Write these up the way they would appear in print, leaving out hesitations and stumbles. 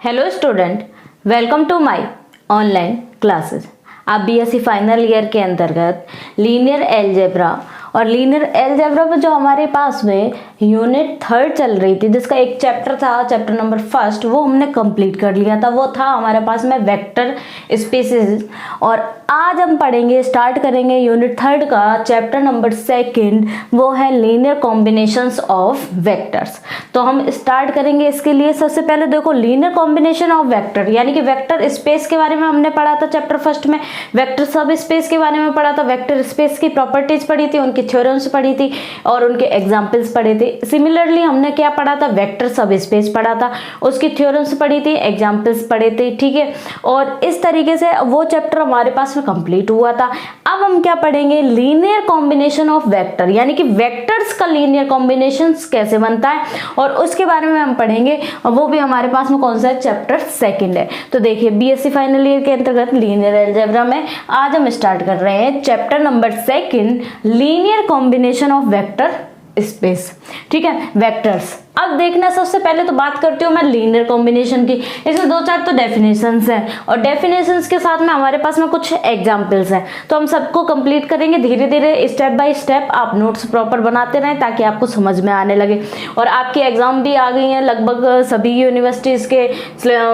Hello student, welcome to my online classes. आप BSc final year के अंतर्गत linear algebra और लीनियर अलजेब्रा में जो हमारे पास में यूनिट 3 चल रही थी, जिसका एक चैप्टर था, चैप्टर नंबर 1, वो हमने कंप्लीट कर लिया था। वो था हमारे पास में वेक्टर स्पेसेस। और आज हम पढ़ेंगे, स्टार्ट करेंगे यूनिट 3 का चैप्टर नंबर 2, वो है लीनियर कॉम्बिनेशंस ऑफ वेक्टर्स। तो हम स्टार्ट करेंगे। इसके लिए सबसे पहले देखो, लीनियर कॉम्बिनेशन ऑफ वेक्टर यानी कि वेक्टर स्पेस के बारे में हमने पढ़ा था चैप्टर 1 में, वेक्टर सब स्पेस के बारे में पढ़ा था, वेक्टर स्पेस की प्रॉपर्टीज पढ़ी थी, उनकी थ्योरम्स पढ़ी थी और उनके एग्जांपल्स पढ़े थे। सिमिलरली हमने क्या पढ़ा था, वेक्टर सब स्पेस पढ़ा था, उसकी थ्योरम्स पढ़ी थी, एग्जांपल्स पढ़े थे, ठीक है। और इस तरीके से वो चैप्टर हमारे पास में कंप्लीट हुआ था। अब हम क्या पढ़ेंगे, लीनियर कॉम्बिनेशन ऑफ वेक्टर यानी कि वेक्टर्स का लीनियर कॉम्बिनेशन कैसे बनता है, और उसके बारे में हम पढ़ेंगे। और वो भी हमारे पास में कौन सा है, चैप्टर 2 है। तो देखिए, बीएससी फाइनल ईयर के अंतर्गत लीनियर अलजेब्रा में आज हम स्टार्ट कर रहे हैं chapter number 2, linear combination of vector space, ठीक है, वेक्टर्स। अब देखना, सबसे पहले तो बात करती हूँ मैं लीनियर कॉम्बिनेशन की। इसमें 2-4 तो डेफिनेशंस हैं और डेफिनेशंस के साथ में हमारे पास में कुछ एग्जांपल्स हैं। तो हम सबको कंप्लीट करेंगे धीरे धीरे, स्टेप बाय स्टेप। आप नोट्स प्रॉपर बनाते रहें ताकि आपको समझ में आने लगे। और आपकी एग्जाम भी आ गई हैं लगभग सभी यूनिवर्सिटीज के,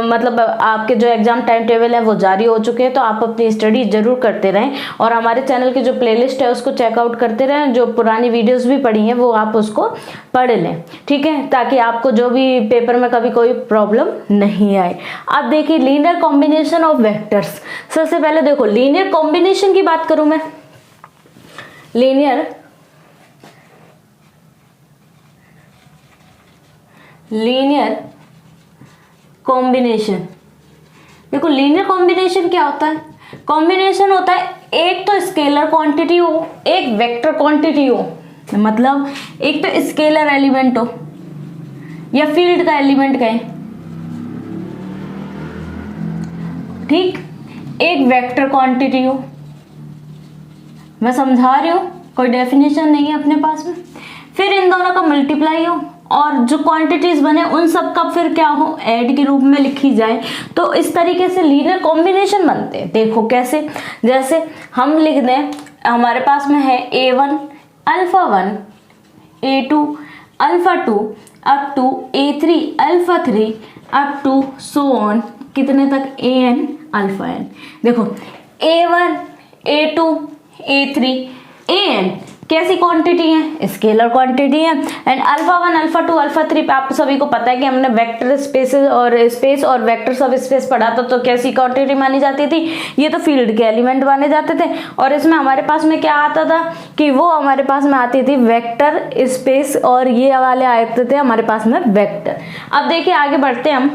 मतलब आपके जो एग्जाम टाइम टेबल है वो जारी हो चुके हैं। तो आप अपनी स्टडी जरूर करते रहें और हमारे चैनल की जो प्लेलिस्ट है उसको चेकआउट करते रहें। जो पुरानी वीडियोज भी पढ़ी हैं वो आप उसको पढ़ लें, ठीक है, ताकि आपको जो भी पेपर में कभी कोई प्रॉब्लम नहीं आए। अब देखिए, लीनियर कॉम्बिनेशन ऑफ वेक्टर्स। सबसे पहले देखो, लीनियर कॉम्बिनेशन की बात करूं मैं, लीनियर कॉम्बिनेशन। देखो, लीनियर कॉम्बिनेशन क्या होता है, कॉम्बिनेशन होता है एक तो स्केलर क्वांटिटी हो, एक वेक्टर क्वांटिटी हो। मतलब एक तो स्केलर एलिमेंट हो या फील्ड का एलिमेंट कहें, ठीक, एक वेक्टर क्वांटिटी हो। मैं समझा रही हूं, कोई डेफिनेशन नहीं है अपने पास में। फिर इन दोनों का मल्टीप्लाई हो और जो क्वांटिटीज बने उन सब का फिर क्या हो, ऐड के रूप में लिखी जाए। तो इस तरीके से लीनियर कॉम्बिनेशन बनते हैं। देखो कैसे, जैसे हम लिख दें, हमारे पास में है A1 alpha 1, A2 alpha 2 up to A3 alpha 3 up to so on, कितने तक, AN अल्फा n। देखो, A1 A2 A3 AN कैसी क्वांटिटी है, स्केलर क्वांटिटी है। एंड अल्फा 1 अल्फा 2 अल्फा 3 पे आप सभी को पता है कि हमने वेक्टर स्पेसेस और स्पेस और वेक्टर सब स्पेस पढ़ा था। तो कैसी क्वांटिटी मानी जाती थी, ये तो फील्ड के एलिमेंट माने जाते थे। और इसमें हमारे पास में क्या आता था कि वो हमारे पास में आती थी वेक्टर स्पेस, और ये वाले आते थे हमारे पास में वेक्टर। अब देखिए आगे बढ़ते हैं हम।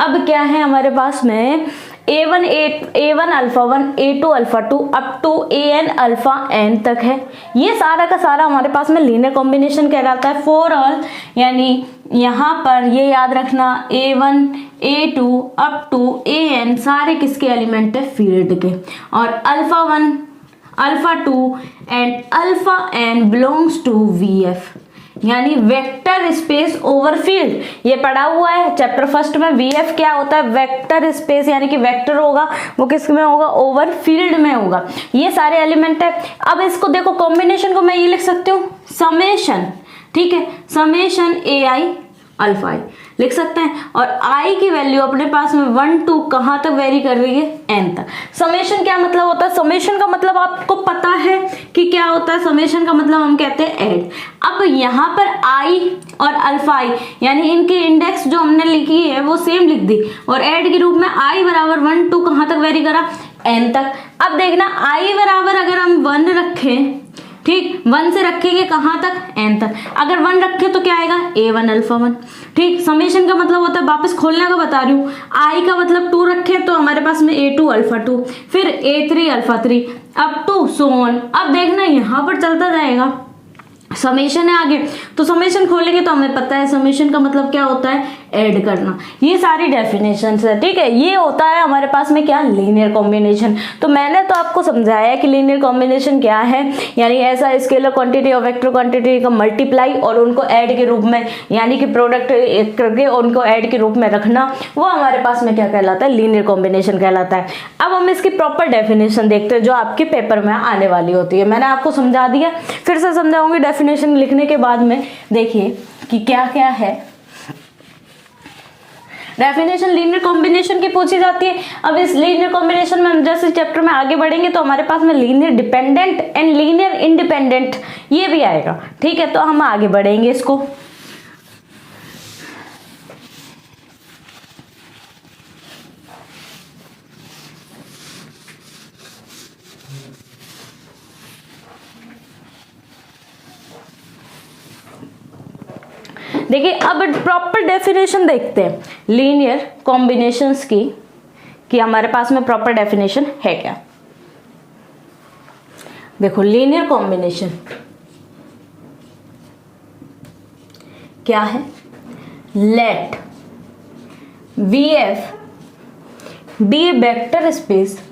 अब क्या है हमारे पास में, A1 alpha 1 A2 alpha 2 up to AN alpha n तक है। ये सारा का सारा हमारे पास में लीनियर कॉम्बिनेशन कहलाता है। फॉर ऑल, यानी यहाँ पर ये याद रखना, A1 A2 up to AN सारे किसके एलिमेंट है, फील्ड के। और alpha 1 alpha 2 and alpha n belongs to VF यानी वेक्टर स्पेस ओवर फील्ड। ये पढ़ा हुआ है चैप्टर 1 में। VF क्या होता है, वेक्टर स्पेस यानी कि वेक्टर होगा वो किस में होगा, ओवर फील्ड में होगा। ये सारे एलिमेंट है। अब इसको देखो, कॉम्बिनेशन को मैं ये लिख सकती हूँ, समेशन, ठीक है, समेशन AI अल्फा i लिख सकते हैं। और i की वैल्यू अपने पास में 1 to कहाँ तक वेरी कर रही है, n तक। समेशन क्या मतलब होता है, समेशन का मतलब आपको पता है कि क्या होता है, समेशन का मतलब हम कहते हैं ऐड। अब यहाँ पर i और अल्फा i यानी इनकी इंडेक्स जो हमने लिखी है वो सेम लिख दी, और ऐड के रूप में i बराबर 1 to कहाँ तक वेरी करा, n तक। अब देखना, i बराबर अगर हम 1 रखें, ठीक, 1 से रखेंगे कहाँ तक, n तक। अगर 1 रखे तो क्या आएगा, A1 अल्फा 1, ठीक। समेशन का मतलब होता है, वापस खोलने का बता रही हूँ, i का मतलब 2 रखे तो हमारे पास में A2 अल्फा 2, फिर A3 alpha 3 up to so on. अब देखना यहाँ पर चलता जाएगा, समेशन है आगे, तो समेशन खोलेंगे तो हमें पता है समेशन का मतलब क्या होता है, ऐड करना। ये सारी डेफिनेशंस है, ठीक है। ये होता है हमारे पास में क्या, लीनियर कॉम्बिनेशन। तो मैंने तो आपको समझाया कि लीनियर कॉम्बिनेशन क्या है, यानी ऐसा स्केलर क्वांटिटी और वेक्टर क्वांटिटी का मल्टीप्लाई और उनको ऐड के रूप में, यानी कि प्रोडक्ट करके उनको ऐड के रूप में रखना, वो हमारे पास में क्या कहलाता है, लीनियर कॉम्बिनेशन कहलाता है। अब हम इसकी प्रॉपर डेफिनेशन देखते हैं जो आपके पेपर में आने वाली होती है। मैंने आपको समझा दिया, फिर से समझाऊंगी डेफिनेशन लिखने के बाद में। देखिए कि क्या क्या है डेफिनेशन लीनियर कॉम्बिनेशन की पूछी जाती है। अब इस लीनियर कॉम्बिनेशन में हम जैसे चैप्टर में आगे बढ़ेंगे तो हमारे पास में linear dependent and linear independent ये भी आएगा, ठीक है। तो हम आगे बढ़ेंगे इसको। देखिए अब प्रॉपर डेफिनेशन देखते हैं लीनियर कॉम्बिनेशंस की, कि हमारे पास में प्रॉपर डेफिनेशन है क्या। देखो लीनियर कॉम्बिनेशन क्या है, let VF be a vector space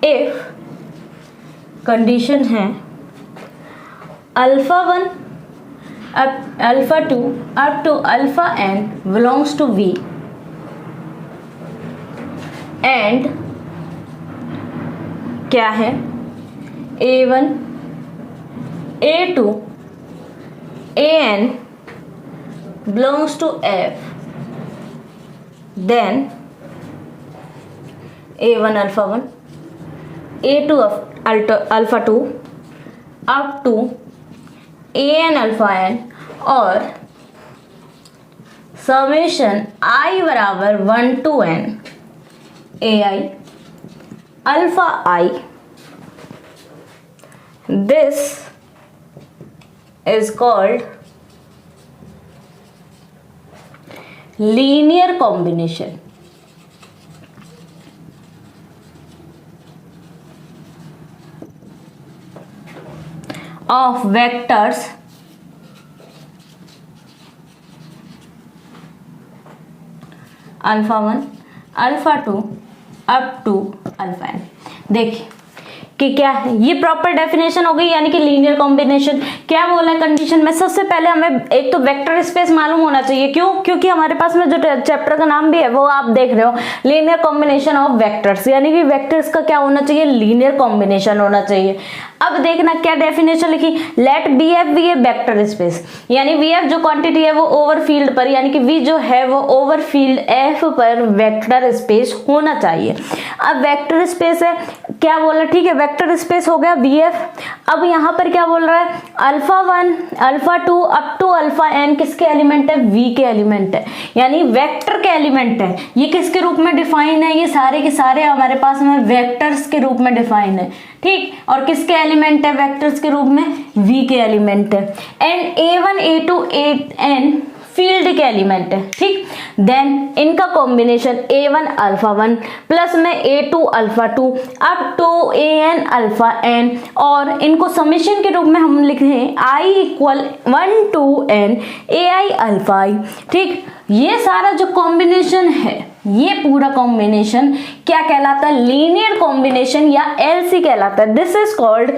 if condition है α1 α2 up to αn belongs to V and क्या है A1 A2 AN belongs to F, then A1 α1 A2 α2 up to AN αn और summation I बराबर 1 to n AI alpha I, this is called linear combination of vectors α1 α2 up to αn। देखिए कि क्या है, ये proper definition हो गई, यानी कि लीनियर कॉम्बिनेशन। क्या बोला है कंडीशन में, सबसे पहले हमें एक तो वेक्टर स्पेस मालूम होना चाहिए। क्यों, क्योंकि हमारे पास में जो चैप्टर का नाम भी है वो आप देख रहे हो, लीनियर कॉम्बिनेशन ऑफ वेक्टर्स, यानी कि वेक्टर्स का क्या होना चाहिए, लीनियर कॉम्बिनेशन होना चाहिए। अब देखना क्या डेफिनेशन लिखी, late VF be a vector space, यानी VF जो क्वांटिटी है वो ओवर फील्ड पर, यानी कि V जो है वो ओवर फील्ड F पर वेक्टर स्पेस होना चाहिए। अब वेक्टर स्पेस है, क्या बोला, ठीक है, वेक्टर स्पेस हो गया VF। अब यहाँ पर क्या बोल रहा है, α1 α2 अप टू αn किसके एलिमेंट है, V के एलिमेंट है, यानी वेक्टर के एलिमेंट है। ये किसके रूप में डिफाइन है, ये सारे के सारे हमारे पास में वेक्टर्स के रूप में डिफाइन है, ठीक। और किसके एलिमेंट है, वेक्टर्स के रूप में V के एलिमेंट है। And A1 A2 AN field के एलिमेंट है, ठीक। देन इनका कॉम्बिनेशन A1 α1 प्लस में A2 α2 up to AN αn, और इनको समेशन के रूप में हम लिख रहे हैं I equal 1 to n AI alpha I, ठीक। ये सारा जो कॉम्बिनेशन है, ये पूरा कॉम्बिनेशन क्या कहलाता है, लीनियर कॉम्बिनेशन या LC कहलाता है। This is called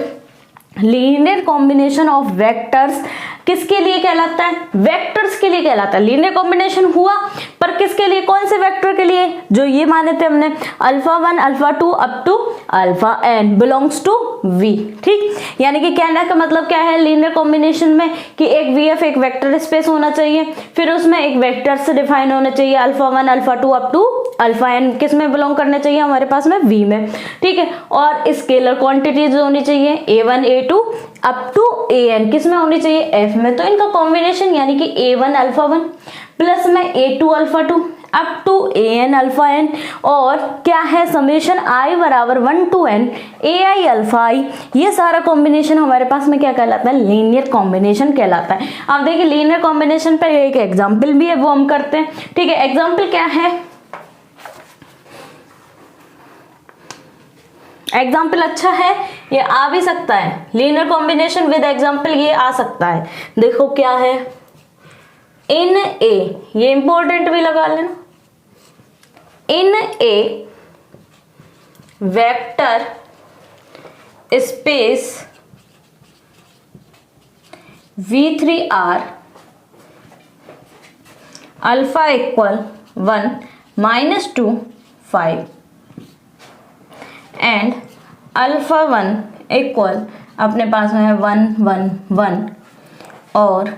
linear combination of vectors. किसके लिए कहलाता है, वेक्टर्स के लिए कहलाता है। लीनियर कॉम्बिनेशन हुआ पर किसके लिए, कौन से वेक्टर के लिए, जो ये माने थे हमने α1 α2 up to αn belongs to V, ठीक। यानी कि कहने का मतलब क्या है लीनियर कॉम्बिनेशन में, कि एक VF एक वेक्टर स्पेस होना चाहिए, फिर उसमें एक वेक्टर से डिफाइन होना चाहिए α1 α2 अप टू αn, किस में बिलोंग करने चाहिए, हमारे पास में V में, ठीक है। और स्केलर क्वांटिटीज होनी चाहिए A1 A2 up to AN, किस में होनी चाहिए, F में। तो इनका कॉम्बिनेशन यानी कि A1 α1 प्लस में A2 α2 up to AN αn, और क्या है समेशन I बराबर 1 to n AI alpha I। ये सारा कॉम्बिनेशन हमारे पास में क्या कहलाता है, लीनियर कॉम्बिनेशन कहलाता है। अब देखिए लीनियर कॉम्बिनेशन पर एक एग्जाम्पल भी है, वो हम करते हैं, ठीक है। एग्जाम्पल क्या है, एग्जाम्पल अच्छा है, ये आ भी सकता है, लीनियर कॉम्बिनेशन विद एग्जाम्पल ये आ सकता है। देखो क्या है, इन ए, ये इंपॉर्टेंट भी लगा लेना, in a vector space V3R alpha equal 1 -2 5 and alpha 1 equal अपने पास में है 1 1 1 और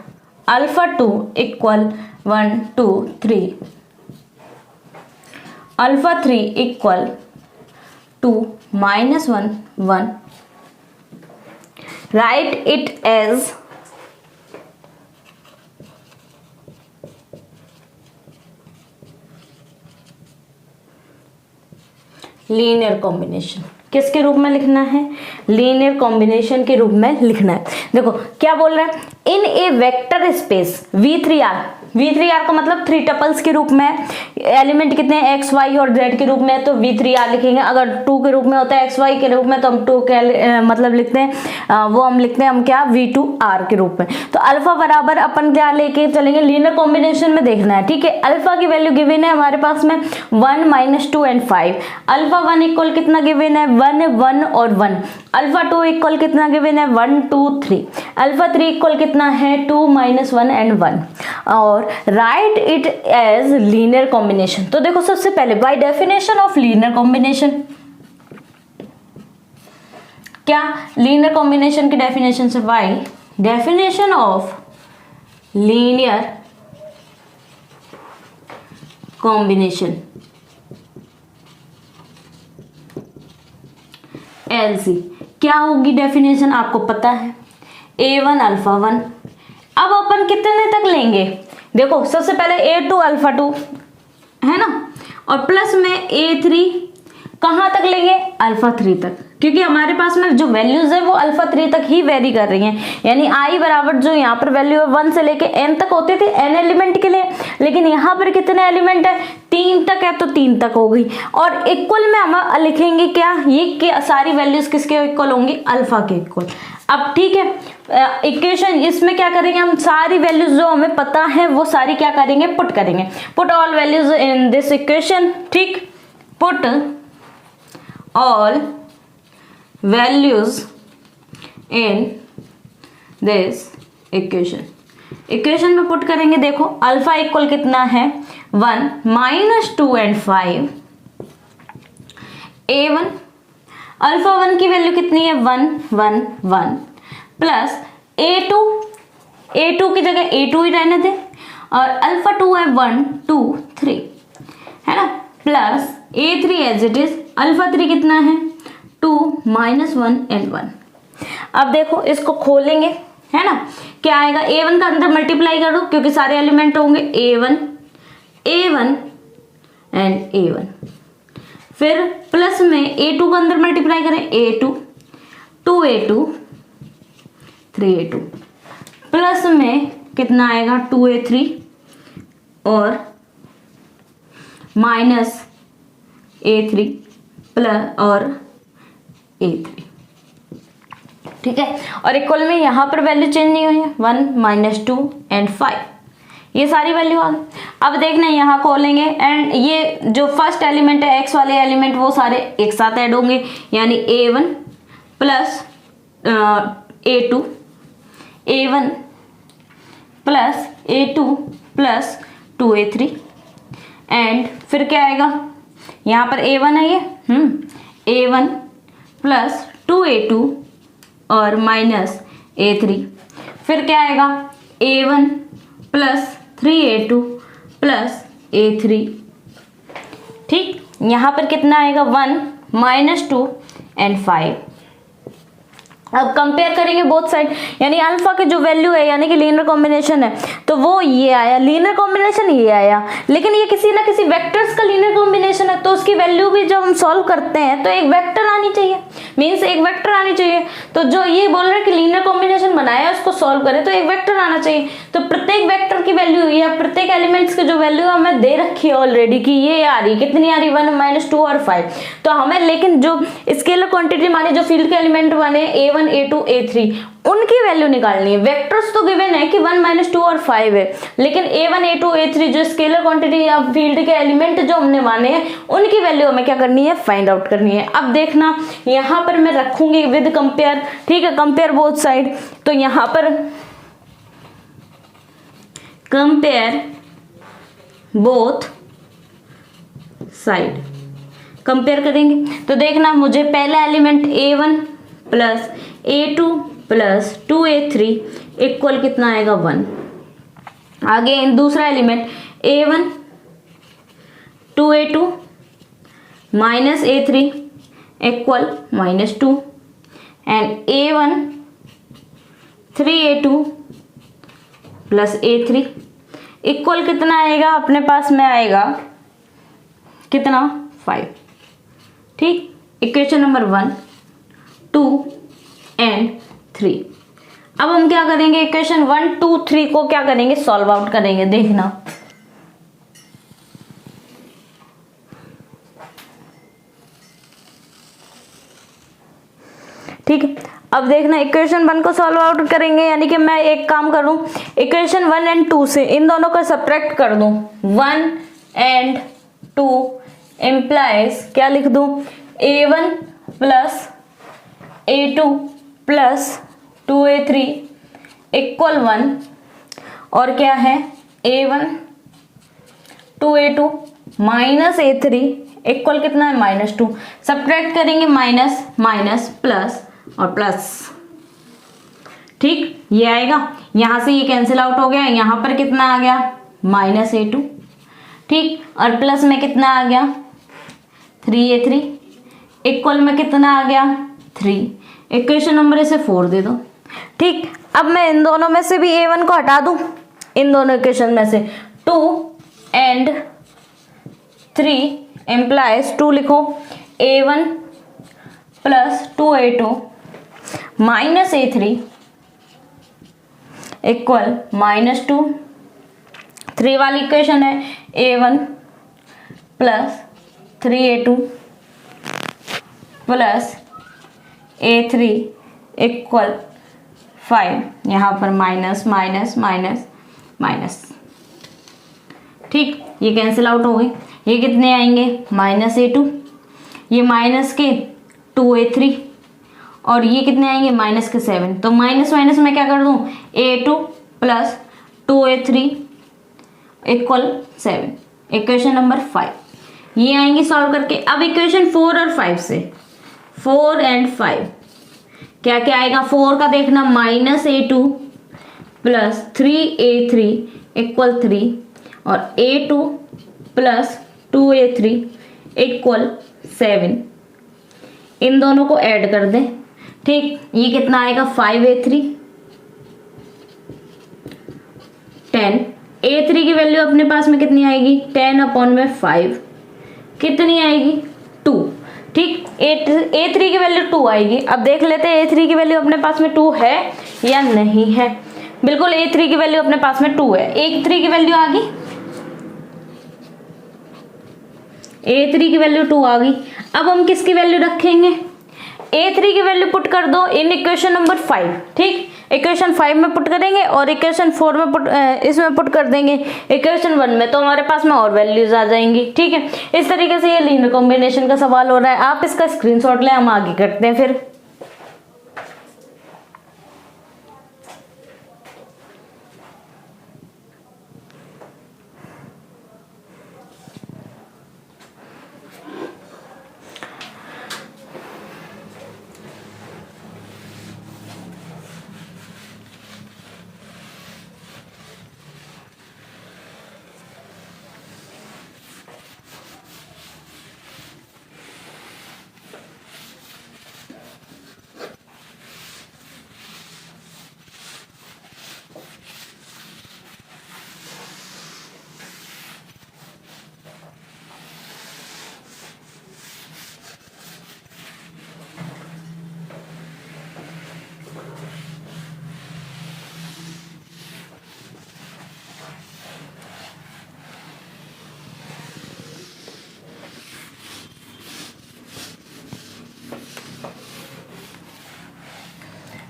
alpha 2 equal 1 2 3, alpha 3 equal 2 -1 1। Write it as linear combination. किसके रूप में लिखना है? लीनियर कॉम्बिनेशन के रूप में लिखना है। देखो क्या बोल रहा है, इन a vector space V3R, V3R का मतलब 3 टपल्स के रूप में, एलिमेंट कितने हैं x y और z के रूप में, तो V3R लिखेंगे। अगर 2 के रूप में होता है x y के रूप में तो हम 2 के मतलब लिखते हैं, वो हम लिखते हैं हम क्या, V2R के रूप में। तो अल्फा बराबर अपन क्या लेके चलेंगे, लीनियर कॉम्बिनेशन में देखना है, ठीक है। अल्फा की वैल्यू गिवन है हमारे पास में 1 -2 एंड 5, अल्फा 1 इक्वल कितना गिवन है 1 1 और 1, अल्फा 2 इक्वल कितना गिवन है 1 2 3, अल्फा 3 इक्वल कितना है 2 -1 एंड 1 और write it as linear combination. तो देखो सबसे पहले by definition of linear combination, क्या लीनियर कॉम्बिनेशन की डेफिनेशन से, by definition of linear combination LC क्या होगी डेफिनेशन, आपको पता है A1 अल्फा 1। अब अपन कितने तक लेंगे, देखो सबसे पहले A2 अल्फा 2 है ना, और प्लस में A3 कहाँ तक लेंगे, अल्फा 3 तक, क्योंकि हमारे पास में जो वैल्यूज है वो अल्फा 3 तक ही वेरी कर रही हैं। यानी I बराबर जो यहाँ पर वैल्यू है 1 से लेके n तक होते थे n एलिमेंट के लिए, लेकिन यहाँ पर कितने एलिमेंट है, 3 तक है, तो 3 तक हो गई। और इक्वल में हम लिखेंगे क्या, ये सारी वैल्यूज किसके इक्वल होंगी, अल्फा के इक्वल। अब ठीक है, इक्वेशन इसमें क्या करेंगे हम, सारी वैल्यूज जो हमें पता है वो सारी क्या करेंगे, पुट करेंगे, put all values in this equation, ठीक, put all values in this equation, equation में पुट करेंगे। देखो अल्फा इक्वल कितना है 1 -2 एंड 5, A1 अल्फा 1 की वैल्यू कितनी है 1 1 1 प्लस A2 की जगह A2 ही रहने दे, और अल्फा 2 है 1 2 3 है ना, plus A3 as it is, alpha 3 कितना है 2 -1 एंड 1। अब देखो इसको खोलेंगे है ना, क्या आएगा, A1 का अंदर मल्टीप्लाई करो क्योंकि सारे एलिमेंट होंगे, A1 एंड A1, फिर प्लस में A2 का अंदर मल्टीप्लाई करें, A2 2A2 3A2, प्लस में कितना आएगा 2A3 और माइनस A3 प्लस और A3, ठीक है। और इक्वल में यहाँ पर वैल्यू चेंज नहीं हुई है, 1 -2 एंड 5, ये सारी वैल्यू आ गई। अब देखना यहाँ खोलेंगे एंड ये जो फर्स्ट एलिमेंट है x वाले एलिमेंट वो सारे एक साथ ऐड होंगे, यानी A1 plus A2, A1 plus A2 plus 2A3 and फिर क्या आएगा, यहाँ पर A1 है ये A1 प्लस 2A2 और माइनस A3, फिर क्या आएगा A1 plus 3A2 plus A3, ठीक। यहाँ पर कितना आएगा 1 -2 एंड 5। अब कंपेयर करेंगे बोथ साइड, यानी अल्फा की जो वैल्यू है यानी कि लीनियर कॉम्बिनेशन है तो वो ये आया, लीनियर कॉम्बिनेशन ये आया, लेकिन ये किसी ना किसी वेक्टर्स का लीनियर कॉम्बिनेशन है तो उसकी वैल्यू भी जब हम सॉल्व करते हैं तो एक वेक्टर आनी चाहिए। मीन्स एक वेक्टर आनी चाहिए। तो जो ये बोल रहा है कि लीनियर कॉम्बिनेशन बनाया उसको सॉल्व करें तो एक वेक्टर आना चाहिए। तो प्रत्येक वेक्टर की वैल्यू या प्रत्येक एलिमेंट्स की जो वैल्यू हमें दे रखी है ऑलरेडी कि ये आ रही, कितनी आ रही, 1 -2 और 5। तो हमें लेकिन जो स्केलर क्वांटिटी मानी जो फील्ड के एलिमेंट बने A1 A2 A3 उनकी वैल्यू निकालनी है। वेक्टर्स तो गिवन है कि 1 -2 और 5 है, लेकिन A1 A2 A3 जो स्केलर क्वांटिटी या फील्ड के एलिमेंट जो हमने माने हैं उनकी वैल्यू हमें क्या करनी है, फाइंड आउट करनी है। अब देखना यहाँ पर मैं रखूंगी विद कंपेयर, ठीक है, कंपेयर बोथ साइड। तो यहाँ पर कंपेयर बोथ साइड कंपेयर करेंगे तो देखना मुझे पहला element A1 plus A2 plus 2A3 equal कितना आएगा 1। आगे दूसरा element A1 2A2 minus A3 equal -2 and A1 3A2 plus A3 equal कितना आएगा, अपने पास में आएगा कितना 5। ठीक, इक्वेशन नंबर 1 2 एंड 3। अब हम क्या करेंगे, इक्वेशन 1 2 3 को क्या करेंगे, सॉल्व आउट करेंगे। देखना ठीक है। अब देखना इक्वेशन 1 को सॉल्व आउट करेंगे, यानी कि मैं एक काम करूं, इक्वेशन 1 एंड 2 से इन दोनों को सब्ट्रैक्ट कर दूं। 1 एंड 2 इम्प्लाइज क्या लिख दूं, A1 plus A2 plus 2A3 equal 1 और क्या है A1 2A2 minus A3 equal कितना है -2। सब्ट्रैक्ट करेंगे माइनस माइनस प्लस और प्लस। ठीक, ये आएगा, यहां से ये कैंसिल आउट हो गया, यहां पर कितना आ गया -A2। ठीक, और प्लस में कितना आ गया 3A3 इक्वल में कितना आ गया 3। इक्वेशन नंबर इसे 4 दे दो। ठीक, अब मैं इन दोनों में से भी A1 को हटा दूं, इन दोनों इक्वेशन में से 2 एंड 3 इम्प्लाइज 2 लिखो, A1 plus 2A2 minus A3 equal -2। 3 वाली इक्वेशन है A1 plus 3A2 plus A3 equal 5। यहाँ पर माइनस माइनस माइनस माइनस। ठीक, ये कैंसिल आउट हो गई, ये कितने आएंगे -A2, ये माइनस के 2A3 और ये कितने आएंगे माइनस के 7। तो माइनस माइनस में क्या कर दूं, A2 plus 2A3 equal 7। Equation number 5 ये आएंगी सॉल्व करके। अब इक्वेशन 4 और 5 से 4 एंड 5 क्या क्या आएगा, 4 का देखना -A2 प्लस 3A3 इक्वल 3 और A2 प्लस 2A3 इक्वल 7। इन दोनों को ऐड कर दें। ठीक, ये कितना आएगा 5A3 10। A3 की वैल्यू अपने पास में कितनी आएगी 10/5 कितनी आएगी 2। ठीक, A3 की वैल्यू 2 आएगी। अब देख लेते हैं A3 की वैल्यू अपने पास में 2 है या नहीं है। बिल्कुल A3 की वैल्यू अपने पास में 2 है। A3 की वैल्यू आ गई, A3 की वैल्यू 2 आ गई। अब हम किसकी वैल्यू रखेंगे, A3 की वैल्यू पुट कर दो इन इक्वेशन नंबर 5। ठीक, इक्वेशन 5 में पुट करेंगे और इक्वेशन 4 में इसमें पुट कर देंगे इक्वेशन 1 में, तो हमारे पास में और वैल्यूज आ जाएंगी। ठीक है, इस तरीके से ये लीनियर कॉम्बिनेशन का सवाल हो रहा है। आप इसका स्क्रीनशॉट लें, हम आगे करते हैं फिर।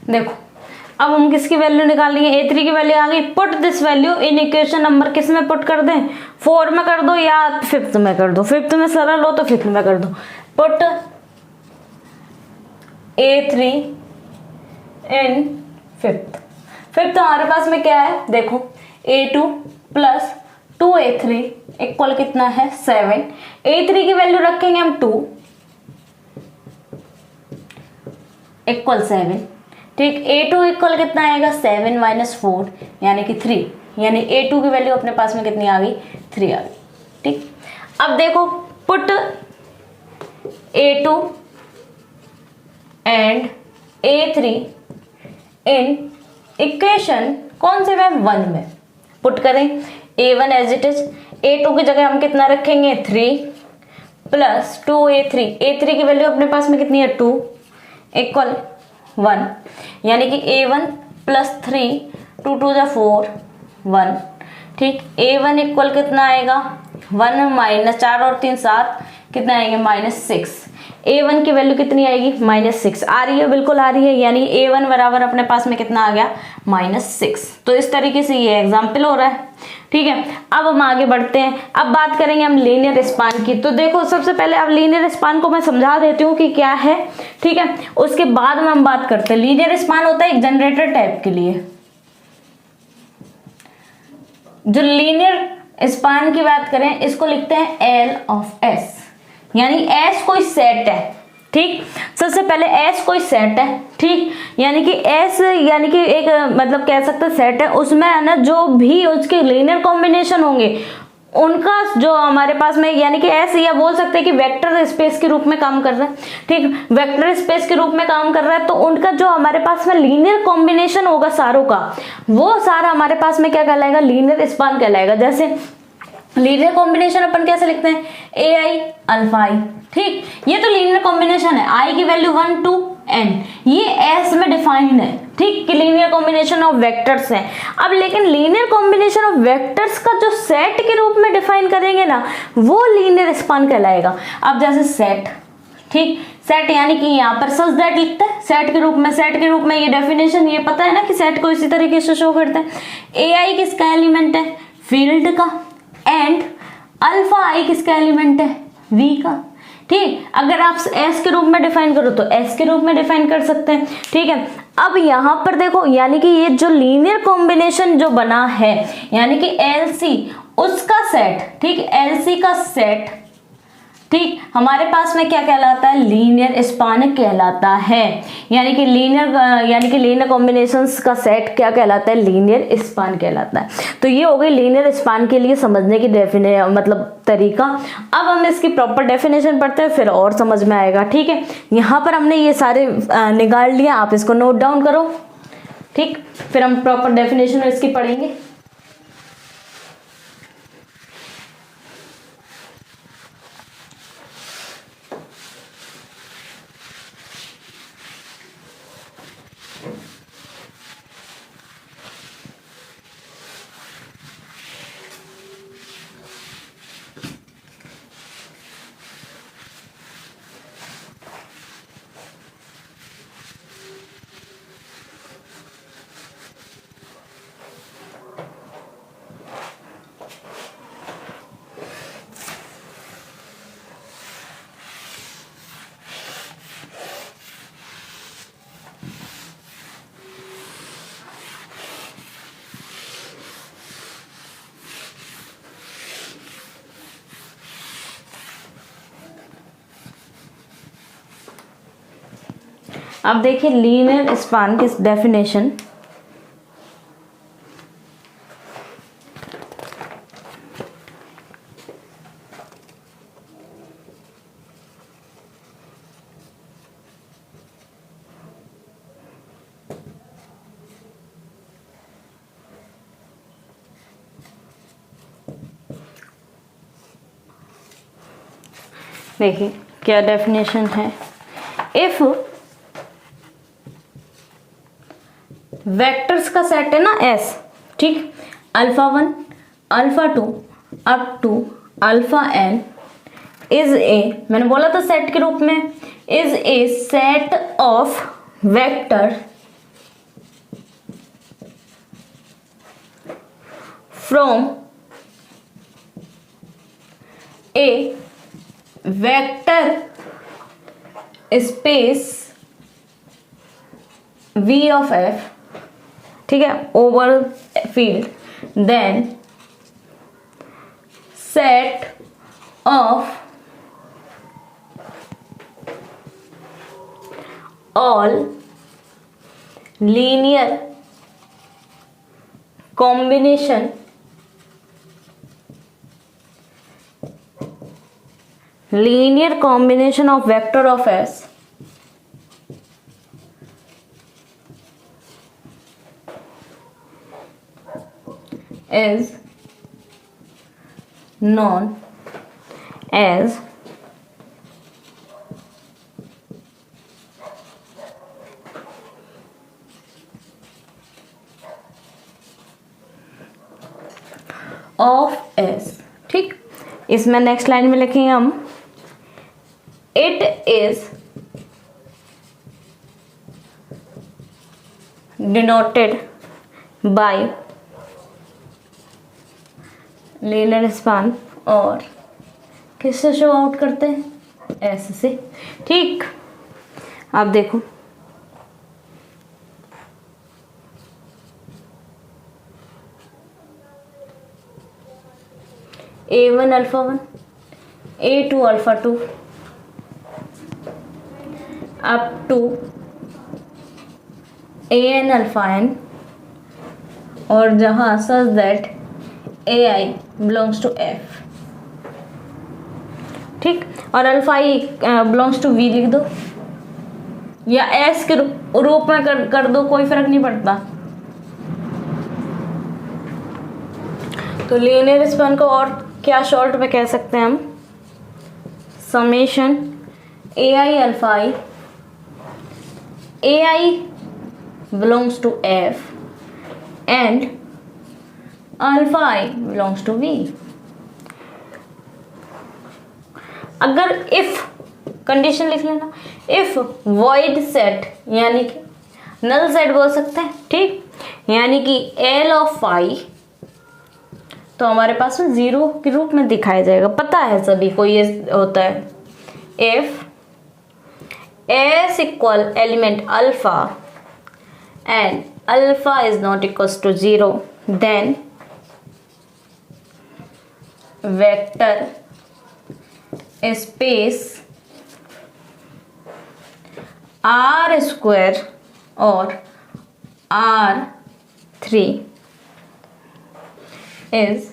देखो अब हम किसकी वैल्यू निकालेंगे, A3 की वैल्यू आ गई। Put this value in equation number किस में पुट कर दें, 4 में कर दो या 5th में कर दो, 5th में सरल हो तो 5th में कर दो। पुट A3 इन 5th। 5th हमारे पास में क्या है, देखो A2 प्लस 2A3 इक्वल कितना है 7। A3 की वैल्यू रखेंगे हम 2 इक्वल 7, ठीक। A2 इक्वल कितना आएगा 7 माइनस 4 यानी कि 3, यानी A2 की वैल्यू अपने पास में कितनी आ गई 3 आ गई, ठीक। अब देखो put A2 and A3 in equation कौन से में 1 में पुट करें। A1 as it is, A2 की जगह हम कितना रखेंगे 3 प्लस 2A3, A3 की वैल्यू अपने पास में कितनी है 2 इक्वल 1, यानी कि A1 प्लस 3 2 2 जा 4 1, ठीक। A1 इक्वल कितना आएगा 1 माइनस 4 और 3 7 कितना आएंगे -6। A1 की वैल्यू कितनी आएगी -6 आ रही है, बिल्कुल आ रही है, यानी A1 बराबर अपने पास में कितना आ गया -6। तो इस तरीके से ये एग्जाम्पल हो रहा है, ठीक है। अब हम आगे बढ़ते हैं, अब बात करेंगे हम लीनियर स्पान की। तो देखो सबसे पहले अब लीनियर स्पान को मैं समझा देती हूँ कि क्या है, ठीक है। उसके बाद में हम बात करते हैं। लीनियर स्पान होता है एक जनरेटर टाइप के लिए। जो लीनियर स्पान की बात करें इसको लिखते हैं L ऑफ S, यानी S कोई सेट है, ठीक। सबसे पहले S कोई सेट है, ठीक, यानी कि S यानी कि एक मतलब कह सकते हैं सेट है, उसमें है ना जो भी उसके लीनियर कॉम्बिनेशन होंगे उनका जो हमारे पास में, यानी कि S या बोल सकते हैं कि वेक्टर स्पेस के रूप में काम कर रहा है, ठीक। वेक्टर स्पेस के रूप में काम कर रहा है तो उनका जो हमारे पास में लीनियर कॉम्बिनेशन होगा सारों का, वो सारा हमारे पास में क्या कहलाएगा लीनियर स्पान कहलाएगा। जैसे लीनियर कॉम्बिनेशन अपन कैसे लिखते हैं AI अल्फा I, ठीक। ये तो लीनियर कॉम्बिनेशन है, I की वैल्यू 1 2 n, ये S में डिफाइंड है, ठीक, कि लीनियर कॉम्बिनेशन ऑफ वेक्टर्स है। अब लेकिन लीनियर कॉम्बिनेशन ऑफ वेक्टर्स का जो सेट के रूप में डिफाइन करेंगे ना वो लीनियर स्पान कहलाएगा। अब जैसे सेट, ठीक, सेट यानी कि यहाँ पर सच दैट लिखते हैं सेट के रूप में। सेट के रूप में ये डेफिनेशन ये पता है ना कि सेट को इसी तरीके से शो करते हैं। AI किसका एलिमेंट है फील्ड का, एंड अल्फा I किसका एलिमेंट है V का, ठीक। अगर आप S के रूप में डिफाइन करो तो S के रूप में डिफाइन कर सकते हैं, ठीक है। अब यहाँ पर देखो यानी कि ये जो लीनियर कॉम्बिनेशन जो बना है यानी कि LC उसका सेट, ठीक, LC का सेट, ठीक, हमारे पास में क्या कहलाता है लीनियर स्पान कहलाता है, यानी कि लीनियर कॉम्बिनेशंस का सेट क्या कहलाता है लीनियर स्पान कहलाता है। तो ये हो गई लीनियर स्पान के लिए समझने की मतलब तरीका। अब हम इसकी प्रॉपर डेफिनेशन पढ़ते हैं फिर और समझ में आएगा, ठीक है। यहाँ पर हमने ये सारे निकाल लिया, आप इसको नोट डाउन करो, ठीक, फिर हम प्रॉपर डेफिनेशन इसकी पढ़ेंगे। अब देखिए लीनियर स्पान की डेफिनेशन, देखिए क्या डेफिनेशन है। इफ वेक्टर्स का सेट है ना S, ठीक, alpha 1 alpha 2 up to alpha n is a, मैंने बोला था सेट के रूप में, is a set of vector from a vector space V of F, ठीक है, over field, then set of all linear combination of vector of S is known as of S, ठीक। इसमें नेक्स्ट लाइन में लिखेंगे हम it is denoted by linear span, और किससे show out करते हैं, ऐसे से, ठीक। अब देखो A1 alpha 1, A2 alpha 2 up to AN alpha n, और जहां such that AI belongs to F, ठीक। और alpha I belongs to V लिख दो, या S के रूप में कर दो, कोई फर्क नहीं पड़ता। तो लीनियर स्पान को और क्या शॉर्ट में कह सकते हैं हम, summation AI alpha I, AI belongs to F and alpha I belongs to V। अगर इफ कंडीशन लिख लेना, इफ वॉइड सेट, यानी कि नल सेट बोल सकते हैं, ठीक, यानी कि L ऑफ I तो हमारे पास में 0 के रूप में दिखाया जाएगा, पता है सभी को ये होता है। If S equal element alpha and alpha is not equals to 0, then vector space R square और R3 is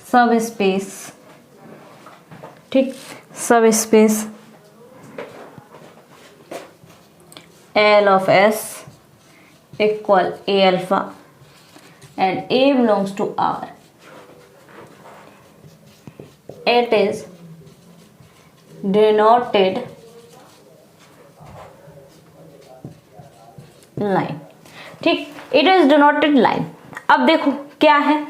सब स्पेस, ठीक, sub space L of S equal A alpha and A belongs to R. It is denoted line, ठीक, it is denoted line। अब देखो क्या है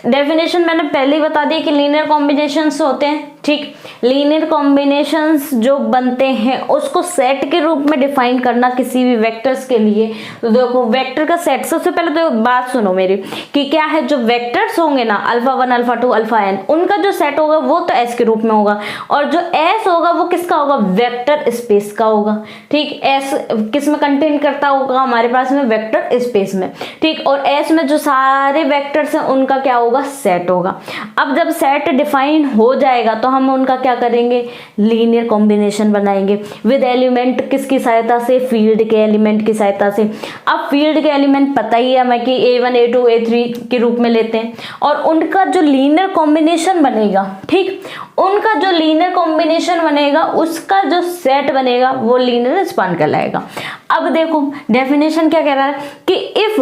definition, मैंने पहले ही बता दी कि लीनियर कॉम्बिनेशंस होते हैं, ठीक। लीनियर कॉम्बिनेशंस जो बनते हैं उसको सेट के रूप में डिफाइन करना किसी भी वेक्टर्स के लिए। तो देखो वेक्टर का सेट, सबसे पहले तो बात सुनो मेरी कि क्या है, जो वेक्टर्स होंगे ना अल्फा 1 अल्फा 2 अल्फा n, उनका जो सेट होगा वो तो S के रूप में होगा, और जो S होगा वो किसका होगा, वेक्टर स्पेस का होगा, ठीक। S किस में कंटेन करता होगा, हमारे पास में वेक्टर स्पेस में, ठीक। और S में जो सारे वेक्टर्स हैं उनका क्या होगा, सेट होगा। अब जब सेट डिफाइन हो जाएगा तो हम उनका क्या करेंगे, लीनियर कॉम्बिनेशन बनाएंगे विद एलिमेंट, किसकी सहायता से, फील्ड के एलिमेंट की सहायता से। अब फील्ड के एलिमेंट पता ही है हमें कि A1 A2 A3 के रूप में लेते हैं, और उनका जो लीनियर कॉम्बिनेशन बनेगा, ठीक, उनका जो लीनियर कॉम्बिनेशन बनेगा उसका जो सेट बनेगा वो लीनियर स्पान कहलाएगा। अब देखो डेफिनेशन क्या कह रहा है कि if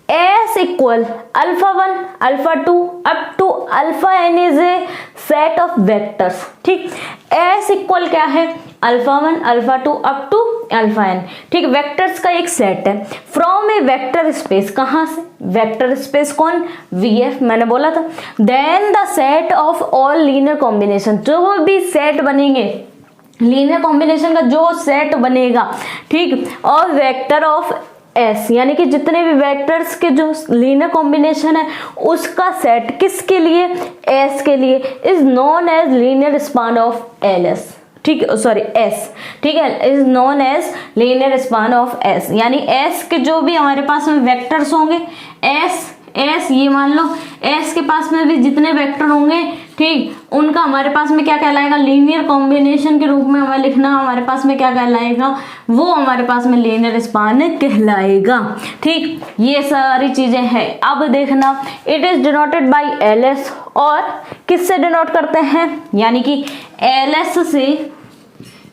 S equal alpha 1 alpha 2 up to alpha n is a set of vectors, ठीक। S इक्वल क्या है, alpha 1 alpha 2 up to alpha n, ठीक, वेक्टर्स का एक सेट है फ्रॉम ए वेक्टर स्पेस, कहाँ से, वेक्टर स्पेस कौन, वीएफ, मैंने बोला था। Then the set of all linear combination, जो भी सेट बनेंगे लीनियर कॉम्बिनेशन का जो सेट बनेगा, ठीक, और वेक्टर ऑफ एस, यानी कि जितने भी वेक्टर्स के जो लीनियर कॉम्बिनेशन है उसका सेट किसके लिए, एस के लिए, is known as linear span of L S, ठीक, सॉरी एस, ठीक है, is known as linear span of S, यानी एस के जो भी हमारे पास में वेक्टर्स होंगे, एस ये मान लो एस के पास में भी जितने वेक्टर होंगे, ठीक, उनका हमारे पास में क्या कहलाएगा, लीनियर कॉम्बिनेशन के रूप में हमें लिखना, हमारे पास में क्या कहलाएगा, वो हमारे पास में लीनियर स्पान कहलाएगा, ठीक, ये सारी चीजें हैं। अब देखना, it is denoted by L S, और किससे डिनोट करते हैं, यानी कि एल एस से,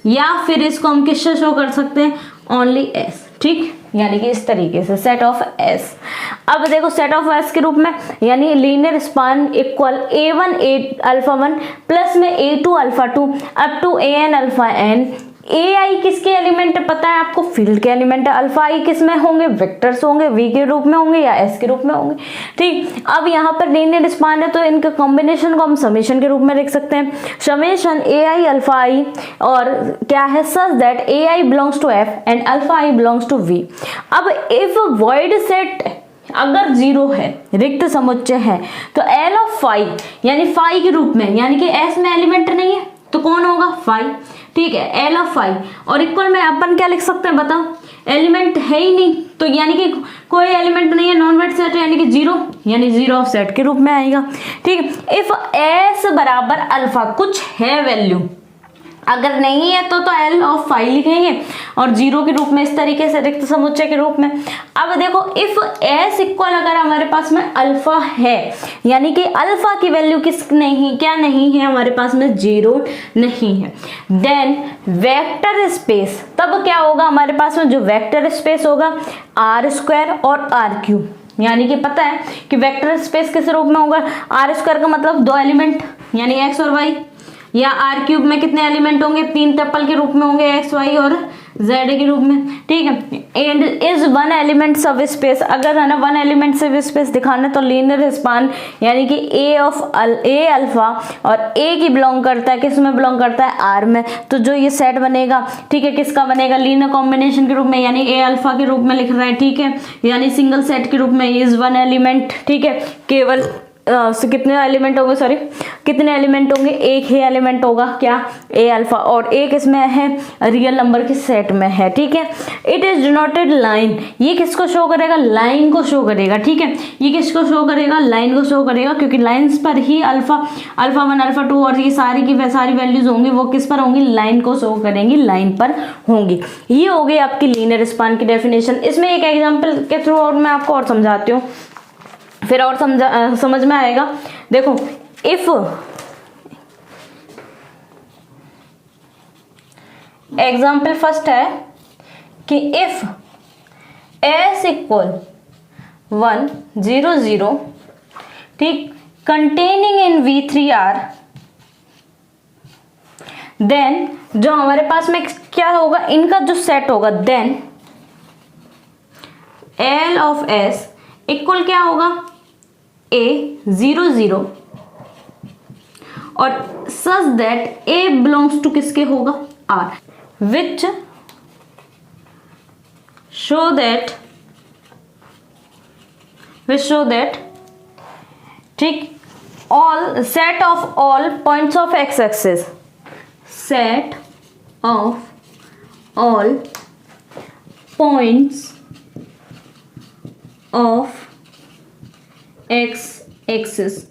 या फिर इसको हम किससे शो कर सकते हैं, ओनली एस, ठीक, यानी कि इस तरीके से सेट ऑफ एस। अब देखो सेट ऑफ एस के रूप में, यानी linear span equal a1 a alpha 1 plus में a2 alpha 2 up to an alpha n। A I किसके एलिमेंट पता है आपको, फील्ड के एलिमेंट है। अल्फा आई किस में होंगे, वेक्टर्स होंगे, वी के रूप में होंगे या एस के रूप में होंगे, ठीक। अब यहाँ पर लीनियर स्पान है तो इनके कॉम्बिनेशन को हम समेशन के रूप में लिख सकते हैं, समेशन ए आई अल्फा आई, और क्या है, such that A I belongs to F and alpha I belongs to V. अब इफ वॉइड सेट अगर जीरो है, रिक्त समुच्चय है, तो एल ऑफ फाई, यानी फाई के रूप में, यानी कि एस में एलिमेंट नहीं है तो कौन होगा, फाई, ठीक है, एल ऑफ फाई, और इक्वल में अपन क्या लिख सकते हैं बताओ, एलिमेंट है ही नहीं तो यानी कि कोई एलिमेंट नहीं है, नॉन वेट सेट यानी कि जीरो, यानी जीरो ऑफ सेट के रूप में आएगा, ठीक। इफ एस बराबर अल्फा कुछ है वैल्यू, अगर नहीं है तो एल ऑफ फाई लिखेंगे और जीरो के रूप में, इस तरीके से रिक्त समुच्चय के रूप में। अब देखो इफ एस इक्वल अगर हमारे पास में अल्फा है, यानी कि अल्फा की वैल्यू किस नहीं, क्या नहीं है हमारे पास में, जीरो नहीं है, देन वेक्टर स्पेस, तब क्या होगा हमारे पास में, जो वेक्टर स्पेस होगा आर स्क्वायर और आर क्यूब, यानी कि पता है कि वेक्टर स्पेस किस रूप में होगा, आर स्क्वायर का मतलब दो एलिमेंट यानी एक्स और वाई, या आर क्यूब में कितने एलिमेंट होंगे, तीन टप्पल के रूप में होंगे, एक्स वाई और जेड के रूप में, ठीक है। एंड इज वन एलिमेंट सब स्पेस, अगर है ना वन एलिमेंट सब स्पेस दिखाना तो लीनियर स्पान, यानी कि ए अल्फा और ए की बिलोंग करता है, किस में बिलोंग करता है, आर में, तो जो ये सेट बनेगा, ठीक है, किसका बनेगा, लीनियर कॉम्बिनेशन के रूप में, यानी ए अल्फा के रूप में लिख रहा है, ठीक है, यानी सिंगल सेट के रूप में, इज वन एलिमेंट, ठीक है, केवल कितने एलिमेंट होंगे, सॉरी कितने एलिमेंट होंगे, एक ही एलिमेंट होगा, क्या, ए अल्फा, और एक इसमें है रियल नंबर के सेट में है, ठीक है। इट इज डिनोटेड लाइन, ये किसको शो करेगा, लाइन को शो करेगा, ठीक है, ये किसको शो करेगा, लाइन को शो करेगा, क्योंकि लाइंस पर ही अल्फा 1 अल्फा 2 और ये सारी की सारी वैल्यूज होंगी, वो किस पर होंगी, लाइन को शो करेंगी, लाइन पर होंगी। ये हो गई आपकी लीनियर स्पान की डेफिनेशन। इसमें एक एग्जाम्पल के थ्रू और मैं आपको और समझाती हूँ, फिर और समझ में आएगा। देखो इफ एग्जाम्पल फर्स्ट है कि इफ एस इक्वल 1 0 0, ठीक, कंटेनिंग इन V3R, देन जो हमारे पास में क्या होगा, इनका जो सेट होगा, then L of S equal क्या होगा, A 0 0, और such that A belongs to किसके होगा, R, विच शो दैट ठीक, all set of all points of X axis, set of all points of X axis,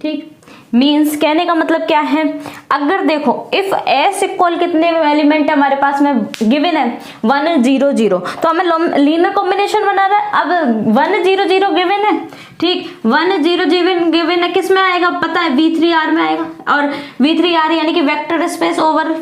ठीक, means कहने का मतलब क्या है, अगर देखो इफ एस इक्वल कितने एलिमेंट है हमारे पास में गिवन है 1 0 0, तो हमें लीनियर कॉम्बिनेशन बनाना है। अब 1 0 0 गिवन है, ठीक, 1 0 0 गिवन है, किस में आएगा पता है, V3R में आएगा। और V3R यानी कि वेक्टर स्पेस ओवर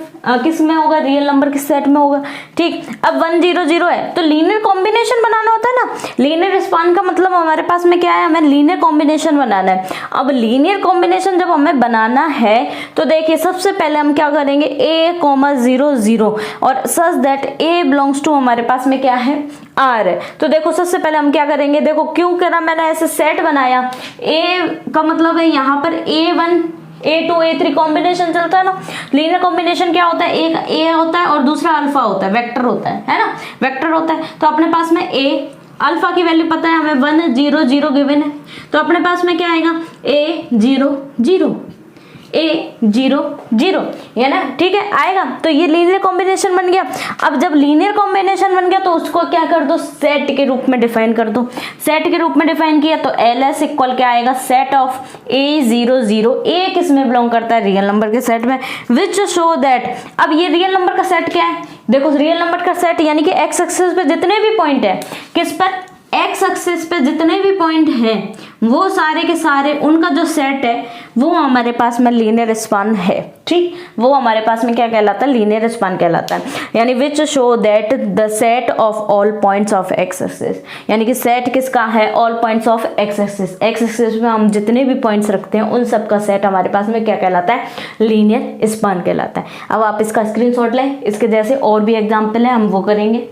किस में होगा, रियल नंबर के सेट में होगा। ठीक, अब 1 0 0 है तो लीनियर कॉम्बिनेशन बनाना होता है ना। लीनियर स्पान का मतलब हमारे पास में क्या है, हमें लीनियर कॉम्बिनेशन बनाना है। अब लीनियर कॉम्बिनेशन जब हमें बनाना है तो देखिए सबसे पहले हम क्या करेंगे, A, 0 0 और such that A belongs to हमारे पास में क्या है, R है। तो देखो सबसे पहले हम क्या करेंगे, देखो क्यों करा मैंने ऐसे सेट बनाया, A का मतलब है यहाँ पर A1 A2 A3 कॉम्बिनेशन चलता है ना। लीनियर कॉम्बिनेशन क्या होता है, एक A होता है और दूसरा अल्फा होता है, वेक्टर होता है ना, वेक्टर होता है। तो अपने पास में A, अल्फा की वैल्यू पता है हमें 1 0 0 गिवन है, तो अपने पास में क्या आएगा A 0 0 A 0 0, है ना, ठीक है आएगा। तो ये लीनियर कॉम्बिनेशन बन गया। अब जब लीनियर कॉम्बिनेशन बन गया तो उसको क्या कर दो, सेट के रूप में डिफाइन कर दो। सेट के रूप में डिफाइन किया तो LS इक्वल क्या आएगा, सेट ऑफ A 0 0, A किस में बिलोंग करता है, रियल नंबर के सेट में, विच शो दैट। अब ये रियल नंबर का सेट क्या है, देखो रियल नंबर का सेट यानी कि एक्स एक्सिस पे जितने भी पॉइंट है, किस पर, एक्स एक्सिस पे जितने भी पॉइंट हैं वो सारे के सारे उनका जो सेट है वो हमारे पास में लीनियर स्पान है। ठीक, वो हमारे पास में क्या कहलाता है, लीनियर स्पान कहलाता है। यानी विच show that the set of all points of X axis, यानी कि सेट किसका है, all points of X axis. X axis में हम जितने भी पॉइंट्स रखते हैं उन सब का सेट हमारे पास में क्या कहलाता है, लीनियर स्पान कहलाता है। अब आप इसका स्क्रीनशॉट लें, इसके जैसे और भी एग्जाम्पल है हम वो करेंगे।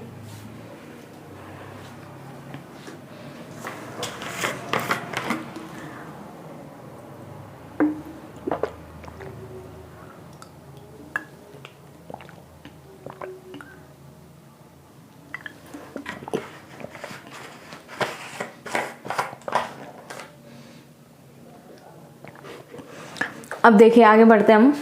अब देखिए आगे बढ़ते हैं हम।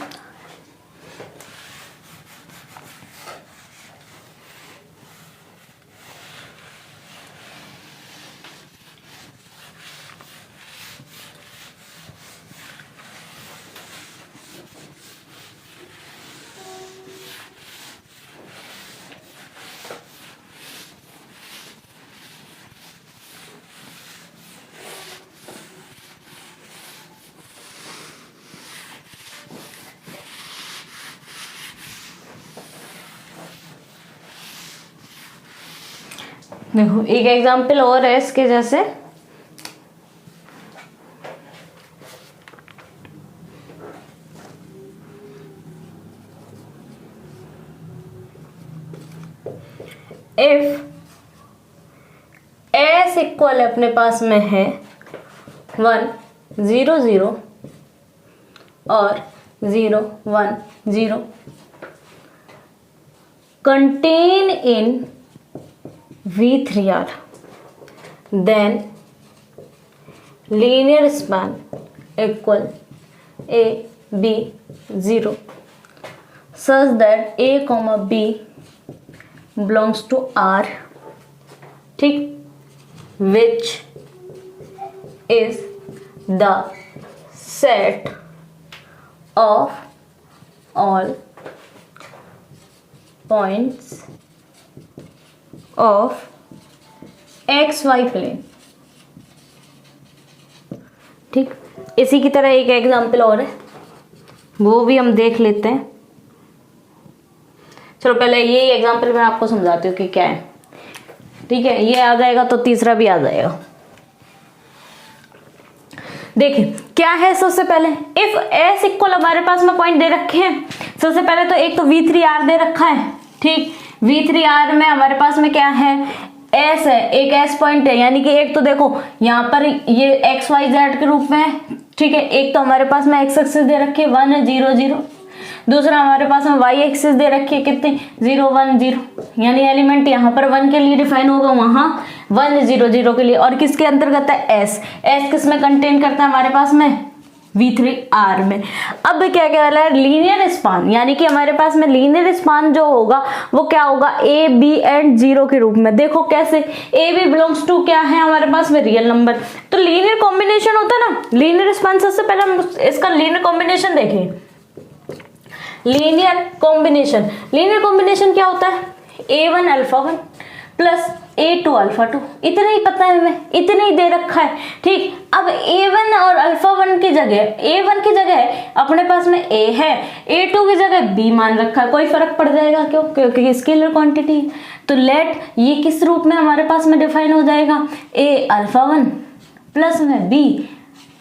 देखो एक एग्जाम्पल और है इसके जैसे, इफ एस इक्वल अपने पास में है 1 0 0 और 0 1 0 contain in V3R, then linear span equal A B 0 such that A comma B belongs to R, ठीक, which is the set of all points of XY plane. ठीक, इसी की तरह एक एग्जाम्पल और है वो भी हम देख लेते हैं। चलो पहले ये एग्जाम्पल मैं आपको समझाती हूँ कि क्या है। ठीक है, ये आ जाएगा तो तीसरा भी आ जाएगा। देखिए क्या है, सबसे पहले इफ एस इक्वल हमारे पास में पॉइंट दे रखे हैं। सबसे पहले तो एक तो V3R दे रखा है। ठीक, V3R में हमारे पास में क्या है, एस है, एक एस पॉइंट है, यानी कि एक तो देखो यहाँ पर ये XYZ के रूप में है। ठीक है, एक तो हमारे पास में एक्स एक्सिस दे रखी है 1 0 0, दूसरा हमारे पास में वाई एक्सिस दे रखी है कितनी 0 1 0, यानी एलिमेंट यहाँ पर 1 के लिए डिफाइन होगा, वहां 1 0 0 के लिए। और किसके अंतर्गत है, एस। एस किस में कंटेन करता है हमारे पास में, V3R में। अब क्या कह रहा है, लीनियर स्पान, यानी कि हमारे पास में लीनियर स्पान जो होगा वो क्या होगा, A B एंड 0 के रूप में। देखो कैसे, A B बिलोंग्स टू क्या है हमारे पास में, रियल नंबर। तो लीनियर कॉम्बिनेशन होता है ना, लीनियर स्पान। सबसे पहले हम इसका लीनियर कॉम्बिनेशन देखें। लीनियर कॉम्बिनेशन क्या होता है, A1 alpha 1 plus A2 alpha 2, इतना ही पता है हमें, इतना ही दे रखा है। ठीक, अब A1 और अल्फा 1 की जगह, A1 की जगह अपने पास में A है, A2 की जगह B मान रखा है, कोई फर्क पड़ जाएगा क्यों? क्योंकि स्केलर क्वांटिटी है। तो लेट ये किस रूप में हमारे पास में डिफाइन हो जाएगा? A अल्फा 1 प्लस में B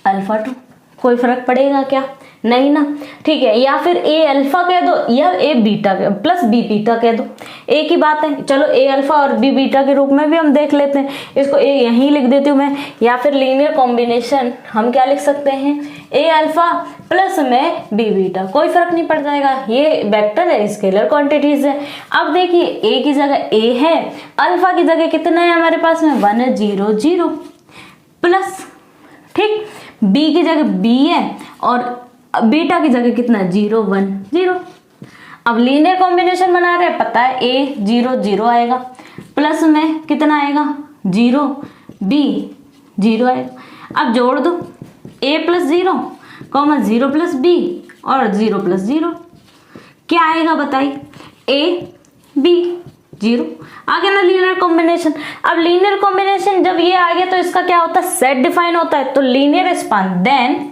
अल्फा 2, कोई फर्क पड़ेगा क्या? नहीं ना। ठीक है, या फिर A अल्फा कह दो या A beta plus B beta कह दो, एक ही बात है। चलो A अल्फा और B बीटा के रूप में भी हम देख लेते हैं, इसको A यहीं लिख देती हूँ मैं। या फिर लीनियर कॉम्बिनेशन हम क्या लिख सकते हैं? A अल्फा प्लस में B बीटा, कोई फर्क नहीं पड़ जाएगा, ये वेक्टर है, स्केलर क्वांटिटीज है। अब देखिए A की जगह A है, अल्फा की जगह कितना है हमारे पास में? 1 0 0 प्लस, ठीक, B की जगह B है और बीटा की जगह कितना? 0 1 0। अब लीनियर कॉम्बिनेशन बना रहे हैं, पता है A 0 0 आएगा, प्लस में कितना आएगा? 0, B 0 आएगा। अब जोड़ दो A plus 0 comma 0 plus B और 0 प्लस 0, क्या आएगा बताइए? A B 0 आ गया ना लीनियर कॉम्बिनेशन। अब लीनियर कॉम्बिनेशन जब ये आ गया तो इसका क्या होता है? सेट डिफाइन होता है। तो linear span, then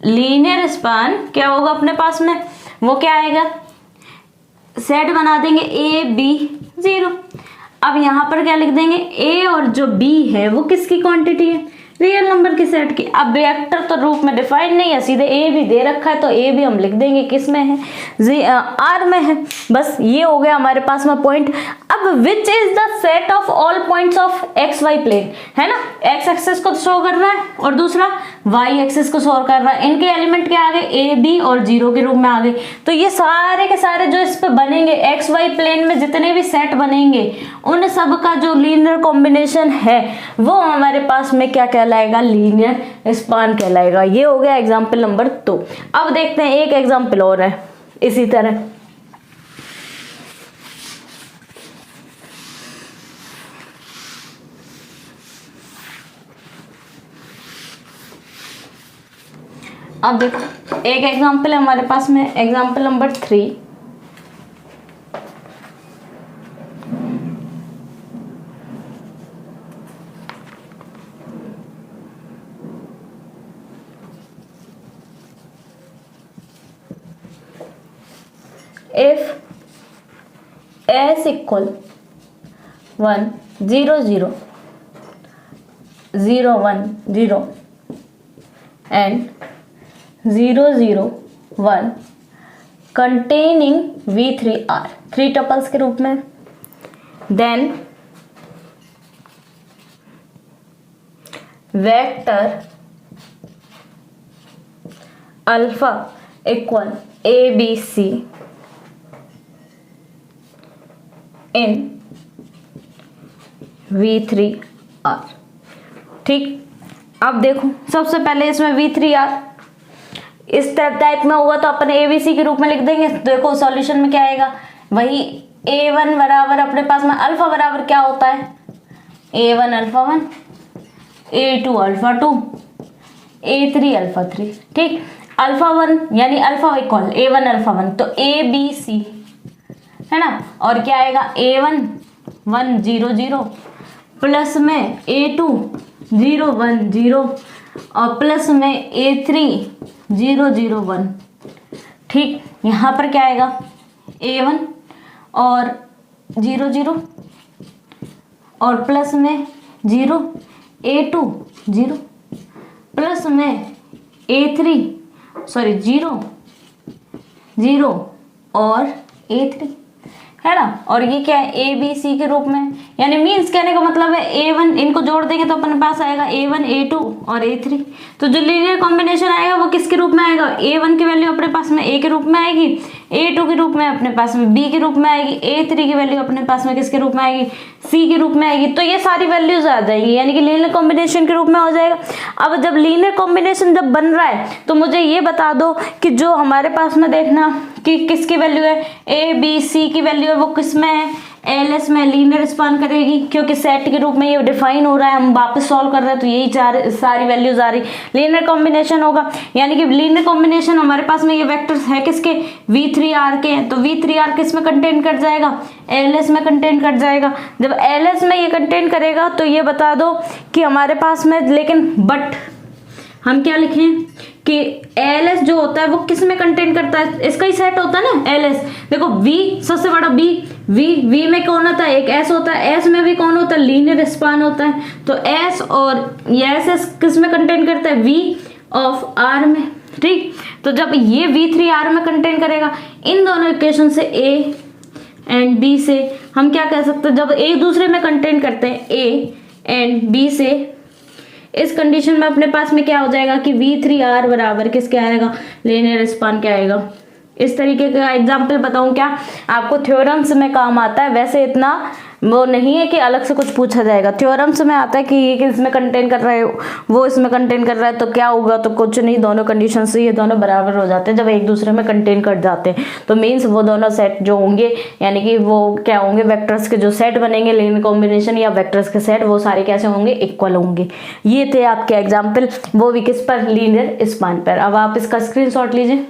linear span क्या होगा अपने पास में? वो क्या आएगा? सेट बना देंगे A B 0। अब यहां पर क्या लिख देंगे? A और जो B है वो किसकी क्वांटिटी है? रियल नंबर की सेट की। अब वेक्टर तो रूप में डिफाइन नहीं है, सीधे A भी दे रखा है तो A भी हम लिख देंगे किस में है? R में है। बस ये हो गया हमारे पास में पॉइंट। अब which is the set of all points of X Y plane, है ना, एक्स एक्सिस को शो कर रहा है और दूसरा वाई एक्सिस को शो कर रहा है। इनके एलिमेंट क्या आ गए? A B और 0 के रूप में आ गए। तो ये सारे के सारे जो इस पे बनेंगे एक्स वाई प्लेन में जितने भी सेट बनेंगे उन सब का जो लीनियर कॉम्बिनेशन है वो हमारे पास में क्या कहलाएगा? लीनियर स्पान कहलाएगा। ये हो गया एग्जाम्पल नंबर 2। अब देखते हैं एक एग्जाम्पल और है इसी तरह। अब देखो एक एग्जाम्पल है हमारे पास में, example number 3। If S equal 1 0 0 0 1 0 and 0 0 1 containing V3R 3 tuples के रूप में, then vector alpha equal ABC इन V3R। ठीक, अब देखो सबसे पहले इसमें V3R इस टाइप में होगा तो अपन ABC के रूप में लिख देंगे। देखो सॉल्यूशन में क्या आएगा? वही A1 बराबर अपने पास में अल्फा बराबर क्या होता है? A1 alpha 1, A2 alpha 2, A3 alpha 3। ठीक, अल्फा 1 यानी अल्फा इक्वल A1 अल्फा 1 तो ABC है ना, और क्या आएगा? A1 1 0 0 प्लस में A2 0 1 0 और प्लस में A3 0 0 1। ठीक, यहाँ पर क्या आएगा? A1 और 0 0 और प्लस में 0 A2 0 प्लस में A3 सॉरी 0 0 और A3 है ना, और ये क्या है? ABC के रूप में, यानी मीन्स कहने का मतलब है A1 इनको जोड़ देंगे तो अपने पास आएगा A1 A2 और A3। तो जो लीनियर कॉम्बिनेशन आएगा वो किसके रूप में आएगा? A1 की वैल्यू अपने पास में A के रूप में आएगी, A2 के रूप में अपने पास में B के रूप में आएगी, A3 की वैल्यू अपने पास में किसके रूप में आएगी? C के रूप में आएगी। तो ये सारी वैल्यूज आ जाएगी, यानी कि लीनियर कॉम्बिनेशन के रूप में हो जाएगा। अब जब लीनियर कॉम्बिनेशन जब बन रहा है तो मुझे ये बता दो कि जो हमारे पास में देखना कि किसकी वैल्यू है? A B C की वैल्यू है वो किस में है? एलएस में लीनियर स्पान करेगी, क्योंकि सेट के रूप में ये डिफाइन हो रहा है, हम वापस सॉल्व कर रहे हैं तो यही सारी वैल्यूज आ रही। लीनियर कॉम्बिनेशन होगा, यानी कि लीनियर कॉम्बिनेशन हमारे पास में ये वेक्टर्स है किसके, V3R के हैं, तो V3R किस में कंटेन कर जाएगा, एलएस में कंटेन कर जाएगा। जब एलएस में ये कंटेन करेगा तो ये बता दो कि हमारे पास में, लेकिन बट हम क्या लिखें कि एल जो होता है वो किस में कंटेन करता है, इसका ही सेट होता है ना एल। देखो V सबसे बड़ा V में कौन होता है, एक S होता है, S में भी कौन होता है, लीनियर स्पान होता है। तो S और ये S किस में कंटेन करता है, V ऑफ R में। ठीक, तो जब ये V3R में कंटेन करेगा, इन दोनों इक्वेशन से A एंड B से हम क्या कह सकते हैं, जब एक दूसरे में कंटेन करते हैं A एंड B से, इस कंडीशन में अपने पास में क्या हो जाएगा कि V3R बराबर किसके आएगा, लीनियर स्पान क्या आएगा। इस तरीके का एग्जाम्पल बताऊं क्या, आपको थ्योरम्स में काम आता है, वैसे इतना वो नहीं है कि अलग से कुछ पूछा जाएगा। थ्योरम्स में आता है कि ये इसमें कंटेन कर रहा है, वो इसमें कंटेन कर रहा है, तो क्या होगा, तो कुछ नहीं, दोनों कंडीशन से ये दोनों बराबर हो जाते हैं जब एक दूसरे में कंटेन कर जाते हैं। तो मीन्स वो दोनों सेट जो होंगे, यानी कि वो क्या होंगे, वेक्टर्स के जो सेट बनेंगे लीनियर कॉम्बिनेशन या वेक्टर्स के सेट, वो सारे कैसे होंगे, इक्वल होंगे। ये थे आपके एग्जाम्पल, वो भी किस पर, लीनियर स्पान पर। अब आप इसका स्क्रीनशॉट लीजिए।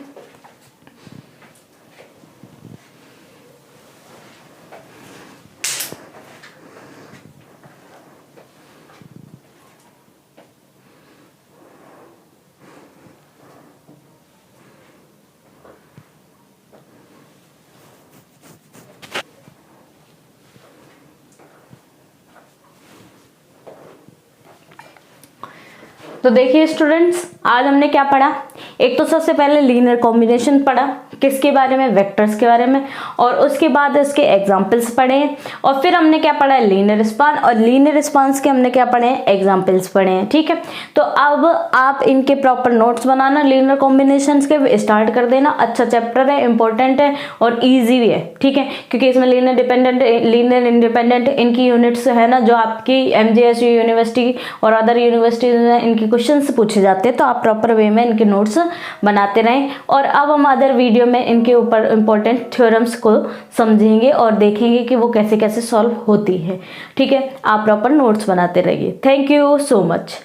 तो देखिए स्टूडेंट्स, आज हमने क्या पढ़ा, एक तो सबसे पहले लीनियर कॉम्बिनेशन पढ़ा, किसके बारे में, वेक्टर्स के बारे में, और उसके बाद इसके एग्जाम्पल्स पढ़े, और फिर हमने क्या पढ़ा है, लीनियर स्पान, और लीनियर स्पान्स के हमने क्या पढ़े हैं, एग्जाम्पल्स पढ़े हैं। ठीक है, तो अब आप इनके प्रॉपर नोट्स बनाना, लीनियर कॉम्बिनेशंस के स्टार्ट कर देना। अच्छा चैप्टर है, इंपॉर्टेंट है और ईजी भी है। ठीक है, क्योंकि इसमें लीनियर डिपेंडेंट, लीनियर इंडिपेंडेंट इनकी यूनिट्स है ना, जो आपकी MJSU यूनिवर्सिटी और अदर यूनिवर्सिटीज में इनकी क्वेश्चंस पूछे जाते हैं, तो आप प्रॉपर वे में इनके नोट्स बनाते रहें। और अब हम अदर वीडियो में इनके ऊपर इंपॉर्टेंट थ्योरम्स को समझेंगे और देखेंगे कि वो कैसे कैसे सॉल्व होती है। ठीक है, आप प्रॉपर नोट्स बनाते रहिए। Thank you so much.